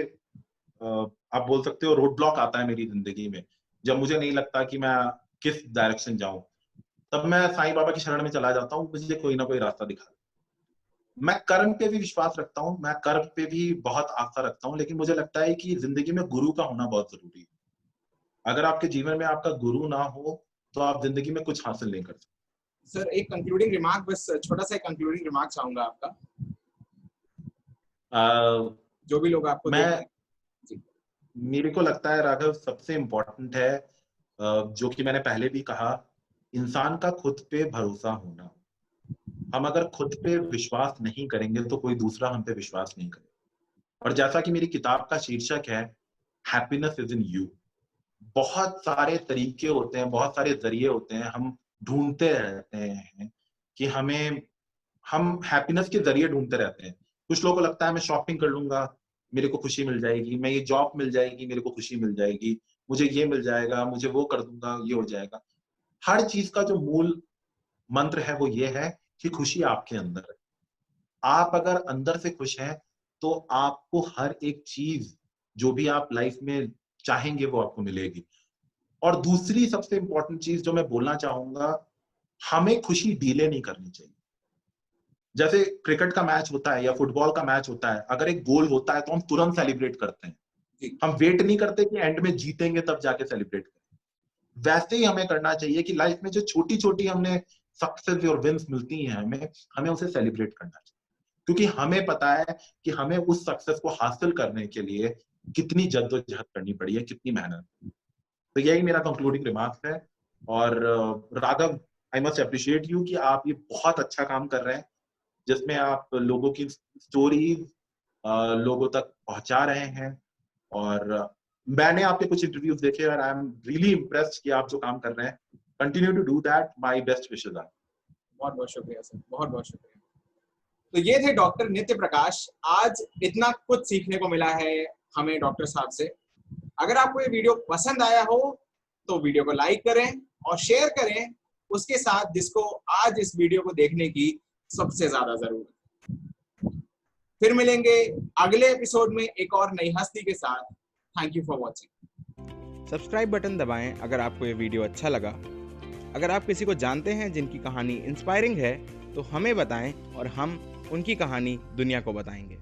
आप बोल सकते हो रोड ब्लॉक आता है मेरी जिंदगी में, जब मुझे नहीं लगता कि मैं किस डायरेक्शन जाऊं, तब मैं साईं बाबा की शरण में चला जाता हूँ, मुझे कोई ना कोई रास्ता दिखा। मैं कर्म पे भी विश्वास रखता हूँ, मैं कर्म पे भी बहुत आस्था रखता हूँ, लेकिन मुझे लगता है कि जिंदगी में गुरु का होना बहुत जरूरी है। अगर आपके जीवन में आपका गुरु ना हो, तो आप जिंदगी में कुछ हासिल नहीं कर सकते। सर एक कंक्लूडिंग रिमार्क, बस छोटा सा कंक्लूडिंग रिमार्क चाहूंगा आपका, जो भी लोग आपको देख रहे हैं। मेरे को लगता है राघव सबसे इम्पोर्टेंट है, जो कि मैंने पहले भी कहा, इंसान का खुद पे भरोसा होना। हम अगर खुद पे विश्वास नहीं करेंगे तो कोई दूसरा हम पे विश्वास नहीं करेगा। और जैसा कि मेरी किताब का शीर्षक है, हैप्पीनेस इज इन यू। बहुत सारे तरीके होते हैं, बहुत सारे जरिए होते हैं, हम ढूंढते रहते हैं कि हम हैप्पीनेस के जरिए ढूंढते रहते हैं। कुछ लोगों को लगता है मैं शॉपिंग कर लूंगा, मेरे को खुशी मिल जाएगी, मैं ये जॉब मिल जाएगी, मेरे को खुशी मिल जाएगी, मुझे ये मिल जाएगा, मुझे वो कर दूंगा, ये हो जाएगा। हर चीज का जो मूल मंत्र है वो ये है कि खुशी आपके अंदर है। आप अगर अंदर से खुश हैं, तो आपको हर एक चीज जो भी आप लाइफ में चाहेंगे वो आपको मिलेगी। और दूसरी सबसे इंपॉर्टेंट चीज जो मैं बोलना चाहूंगा, हमें खुशी डीले नहीं करनी चाहिए। जैसे क्रिकेट का मैच होता है या फुटबॉल का मैच होता है, अगर एक गोल होता है तो हम तुरंत सेलिब्रेट करते हैं। हम वेट नहीं करते कि एंड में जीतेंगे तब जाके सेलिब्रेट करें। वैसे ही हमें करना चाहिए कि लाइफ में जो छोटी छोटी हमें सक्सेस और विन्स मिलती हैं, हमें उसे सेलिब्रेट करना चाहिए। क्योंकि हमें पता है कि हमें उस सक्सेस को हासिल करने के लिए कितनी जद्दोजहद करनी पड़ी है, कितनी मेहनत। तो यही मेरा कंक्लूडिंग रिमार्क्स है। और Raghav, I must appreciate you कि आप ये बहुत अच्छा काम कर रहे हैं, जिसमें आप लोगों की स्टोरीज लोगों तक पहुंचा रहे हैं। और मैंने आपके कुछ इंटरव्यूज देखे और आई एम रियली इम्प्रेस्ड कि आप जो काम कर रहे हैं, continue to do that. My best wishes are. बहुत बहुत शुक्रिया सर, बहुत बहुत शुक्रिया। तो ये थे डॉक्टर नित्य प्रकाश। आज इतना कुछ सीखने को मिला है हमें डॉक्टर साहब से। अगर आपको ये वीडियो पसंद आया हो तो वीडियो को लाइक करें और शेयर करें उसके साथ जिसको आज इस वीडियो को देखने की सबसे ज्यादा जरूरत है। फिर मिलेंगे अगले एपिसोड में एक और नई हस्ती के साथ। Thank you for watching. Subscribe button दबाएं अगर आपको ये वीडियो अच्छा लगा। अगर आप किसी को जानते हैं जिनकी कहानी इंस्पायरिंग है तो हमें बताएं और हम उनकी कहानी दुनिया को बताएंगे।